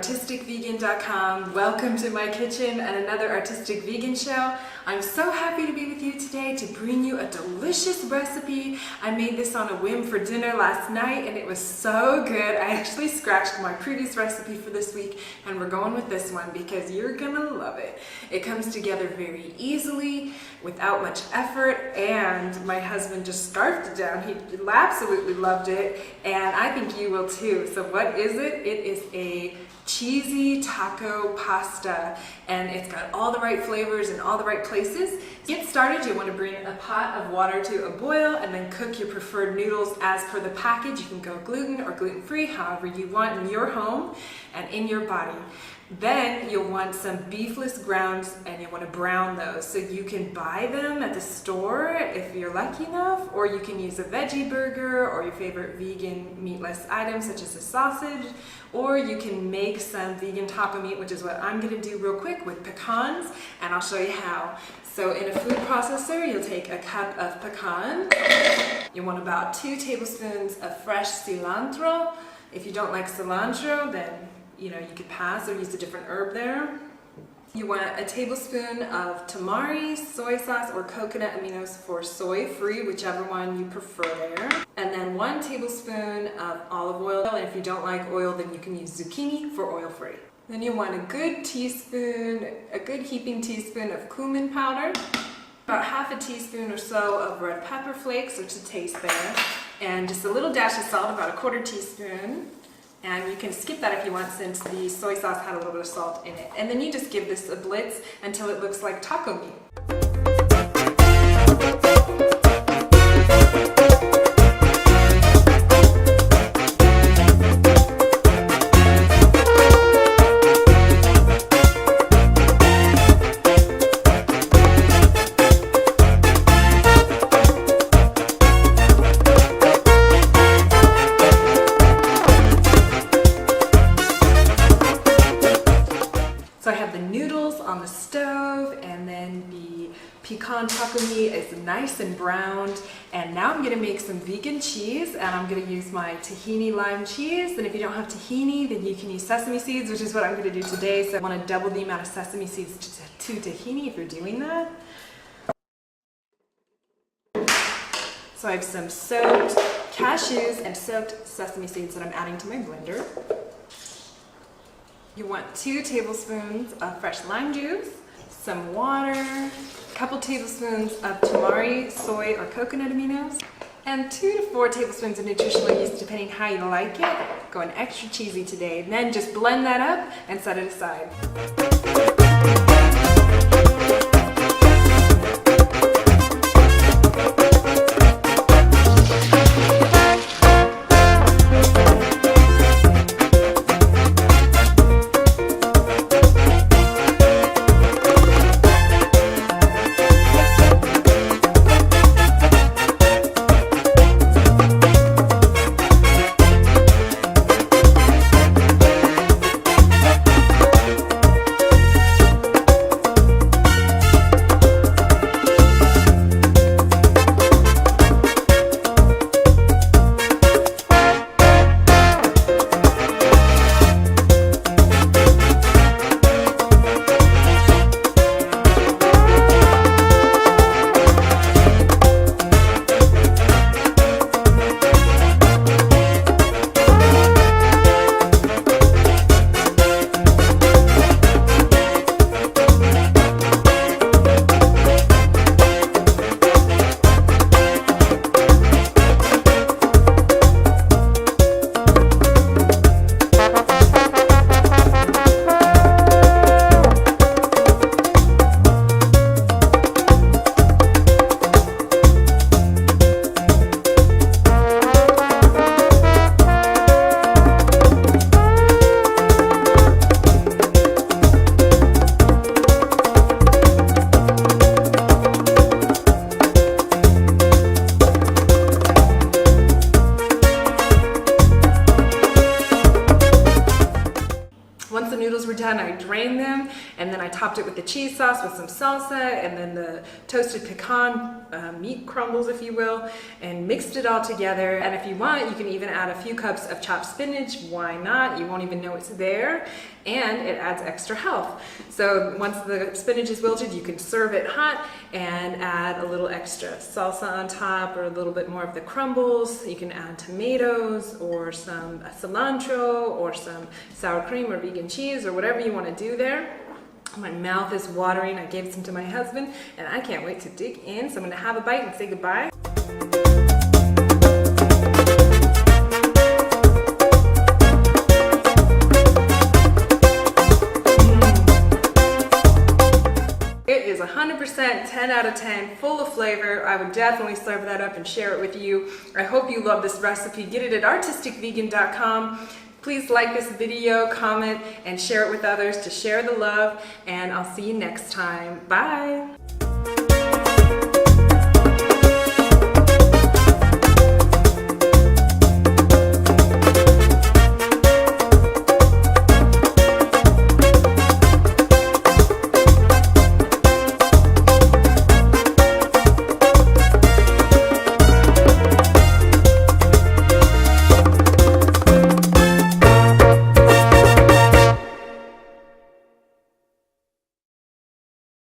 artisticvegan.com. Welcome to my kitchen and another Artistic Vegan show. I'm so happy to be with you today to bring you a delicious recipe. I made this on a whim for dinner last night and it was so good. I actually scratched my previous recipe for this week and we're going with this one because you're gonna love it. It comes together very easily without much effort, and my husband just scarfed it down. He absolutely loved it and I think you will too. So what is it? It is a cheesy taco pasta, and it's got all the right flavors in all the right places. To get started, you want to bring a pot of water to a boil and then cook your preferred noodles as per the package. You can go gluten or gluten-free, however you want in your home and in your body. Then you'll want some beefless grounds and you want to brown those. So you can buy them at the store if you're lucky enough, or you can use a veggie burger or your favorite vegan meatless items such as a sausage, or you can make some vegan taco meat, which is what I'm going to do real quick with pecans, and I'll show you how. So in a food processor, you'll take a cup of pecan. You want about 2 tablespoons of fresh cilantro. If you don't like cilantro, then you could pass or use a different herb there. You want a tablespoon of tamari, soy sauce, or coconut aminos for soy-free, whichever one you prefer there. And then 1 tablespoon of olive oil, and if you don't like oil, then you can use zucchini for oil-free. Then you want a good heaping teaspoon of cumin powder, about half a teaspoon or so of red pepper flakes, or to taste there, and just a little dash of salt, about a 1/4 teaspoon. And you can skip that if you want, since the soy sauce had a little bit of salt in it. And then you just give this a blitz until it looks like taco meat. So I have the noodles on the stove, and then the pecan taco meat is nice and browned. And now I'm going to make some vegan cheese, and I'm going to use my tahini lime cheese. And if you don't have tahini, then you can use sesame seeds, which is what I'm going to do today. So I want to double the amount of sesame seeds to tahini if you're doing that. So I have some soaked cashews and soaked sesame seeds that I'm adding to my blender. You want 2 tablespoons of fresh lime juice, some water, a couple tablespoons of tamari, soy, or coconut aminos, and 2 to 4 tablespoons of nutritional yeast, depending how you like it. Going extra cheesy today. And then just blend that up and set it aside. Once the noodles were done, I drained them, and then I topped it with the cheese sauce with some salsa, and then the toasted pecan meat crumbles, if you will, and mixed it all together. And if you want, you can even add a few cups of chopped spinach. Why not? You won't even know it's there, and it adds extra health. So once the spinach is wilted, you can serve it hot and add a little extra salsa on top, or a little bit more of the crumbles. You can add tomatoes or some cilantro or some sour cream or vegan cheese or whatever you want to do there. My mouth is watering. I gave some to my husband, and I can't wait to dig in. So I'm going to have a bite and say goodbye. It is 100% 10 out of 10, full of flavor. I would definitely serve that up and share it with you. I hope you love this recipe. Get it at artisticvegan.com. Please like this video, comment, and share it with others to share the love, and I'll see you next time. Bye!